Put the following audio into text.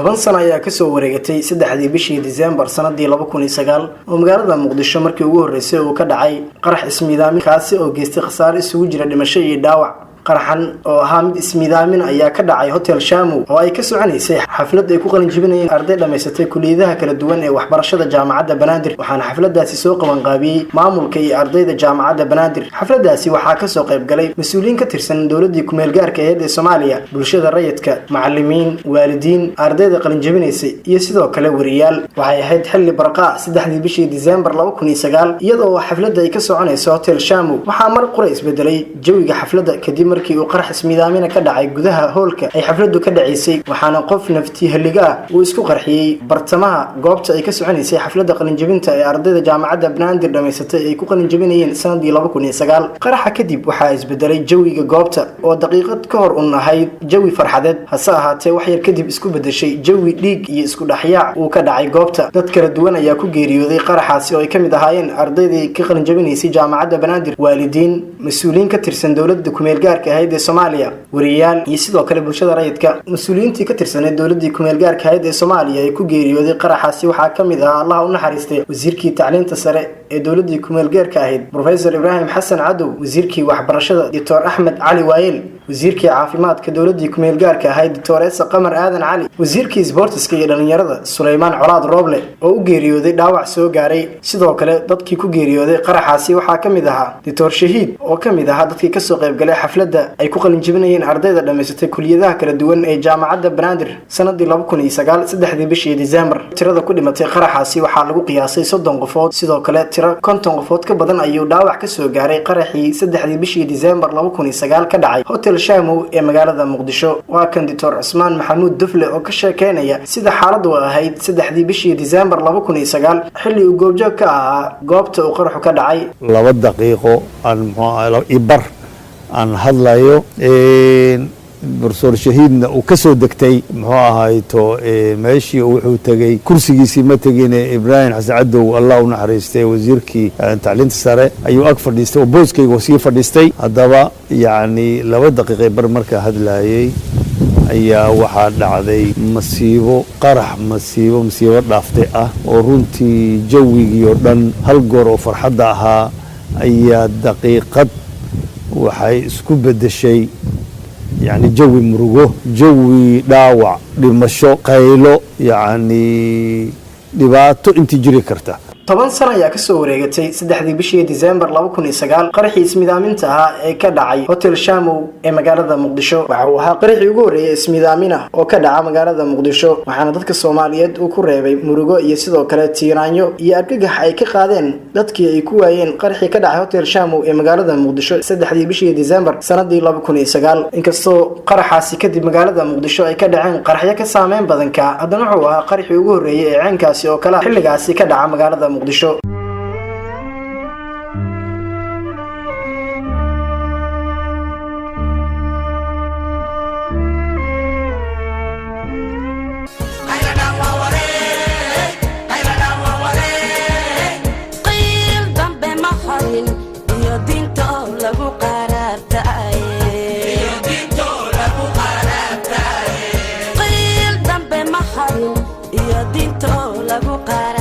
toban sano ayaa ka soo wareegatay 3 bishii December sanadii 2009 oo magaalada Muqdisho markii ugu horeysay uu ka dhacay qarax ismiidaamin kaasi oo geystay khasaare isugu jira dhimasho iyo dhaawac. qaraxan oo ahaa mid ismiidaamin ayaa ka dhacay Hotel Shamu oo ay ka soconaysay xaflad ay ku qalin jebinayeen arday dhameysatay kulliyadaha kala duwan ee waxbarashada jaamacadda Banaadir. waxaana xafladaasi soo qaban qaabiyay maamulka iyo ardayda jaamacadda Banaadir. xafladaasi waxaa ka soo qayb galay mas'uuliyiin ka tirsan dawladda ku meel gaarka ah ee Soomaaliya, bulshada rayidka, macallimiin, waalidiin, ardayda qalin jebinaysay iyo sidoo kale wariyaal. waxay ahayd xilli barqa 3 bishii December 2009 iyadoo xafladda ay ka soconayso Hotel Shamu. waxaa mar qura isbedelay jawiga xafladda kadib markii uu qarax ismiidaamin ka dhacay gudaha hoolka ay xafladdu ka dhaceysay. waxaana qof nafti haliga uu isku qarxiyay bartamaha goobta ay ka soconaysay xafladda qalin jebinta ee ardayda jaamacadda Banaadir dhameysatay ay ku qalin jebinayeen sanadii 2009. qaraxa kadib waxaa isbedelay jawiga goobta oo daqiiqad ka hor un ahayd jawi farxadeed, hase ahaatee wax yar kadib isku bedeshay jawi dhiig iyo isku dhaxyaac uu ka dhacay goobta. dad kala duwan ayaa ku geeriyooday qaraxaasi oo ay kamid ahaayeen ardaydii ka qalin jebinaysay jaamacadda Banaadir, waalidiin, mas'uuliyiin ka tirsan dawladda ku meel gaarka ah ee Soomaaliya, wariyaal iyo sidoo kale bulshada rayidka. mas'uuliyiintii ka tirsan dawladda ku meel gaarka ah ee Soomaaliya ay ku geeriyooday qaraxaasi waxaa kamid ah Allah u naxariistay wasiirkii tacliinta sare ee dawladda ku meel gaarka ah Professor Ibrahim Xasan Cadow, wasiirkii waxbarashada Dr. Ahmed Ali Waayel, wasiirkii caafimaadka dawladda ku meel gaarka ah Dr. Qamar Aadan Cali, wasiirkii sportska iyo dhalinyarada Suleymaan Colaad Rooble oo u geeriyooday dhaawac soo gaaray. sidoo kale dadkii ku geeriyooday qaraxaasi waxaa kamid ahaa Dr. Shahiid oo kamid ahaa dadkii ka soo qayb galay xafladda ay ku qalin jebinayeen ardayda dhameysatay kulliyadaha kala duwan ee jaamacadda Banaadir sanadii 2009 3 bishii December. tirada ku dhimatay qaraxaasi waxaa lagu qiyaasay 30 qofood. sidoo kale tiro 50 qofood ka badan ayuu dhaawac ka soo gaaray qaraxii 3 bishii December 2009 ka dhacay Hotel Shamu ee magaalada Muqdisho. waa kan Dr. Usmaan Maxamuud Dufle oo ka sheekeynaya sida xaaladdu ahayd 3 bishii December 2009 xilli uu goobjoog ka ahaa goobta uu qaraxu ka dhacay. 2 daqiiqo ibar aan hadlayo Professor Shahiidna uu ka soo degtay meeshii wuxuu tagay kursigiisii ma tagin Ibrahim Xasan Cadow Allah u naxariistay wasiirkii tacliinta sare ayuu ag fadhiistay oo booskayga sii fadhiistay. haddaba 2 daqiiqo bar marka hadlayay ayaa waxaa dhacday masiibo dhaaftay ah oo runtii jawigii oo dhan hal goor oo farxadda ahaa ayaa daqiiqad waxay isku bedeshay jawi murugo, jawi dhaawac, dhimasho, qaylo, dhibaato intii jiri karta. 10 sano ayaa ka soo wareegatay 3 bishii December 2009 qaraxii ismiidaaminta ah ee ka dhacay Hotel Shamu ee magaalada Muqdisho. waxa uu ahaa qaraxii ugu horeeyay ismiidaamin ah oo ka dhaca magaalada Muqdisho, waxaana dadka Soomaaliyeed uu ku reebay murugo iyo sidoo kale tiiraanyo iyo argagax ay ka qaadeen dadkii ay ku waayeen qaraxii ka dhacay Hotel Shamu ee magaalada Muqdisho 3 bishii December sanadii 2009. inkastoo qaraxaasi kadib magaalada Muqdisho ay ka dhaceen qaraxyo ka saameyn badan ka, haddana wuxuu ahaa qaraxii ugu horeeyay ee caankaasi oo kala xilligaasi ka dhaca magaalada Muqdisho. iyo dinto lagu qaar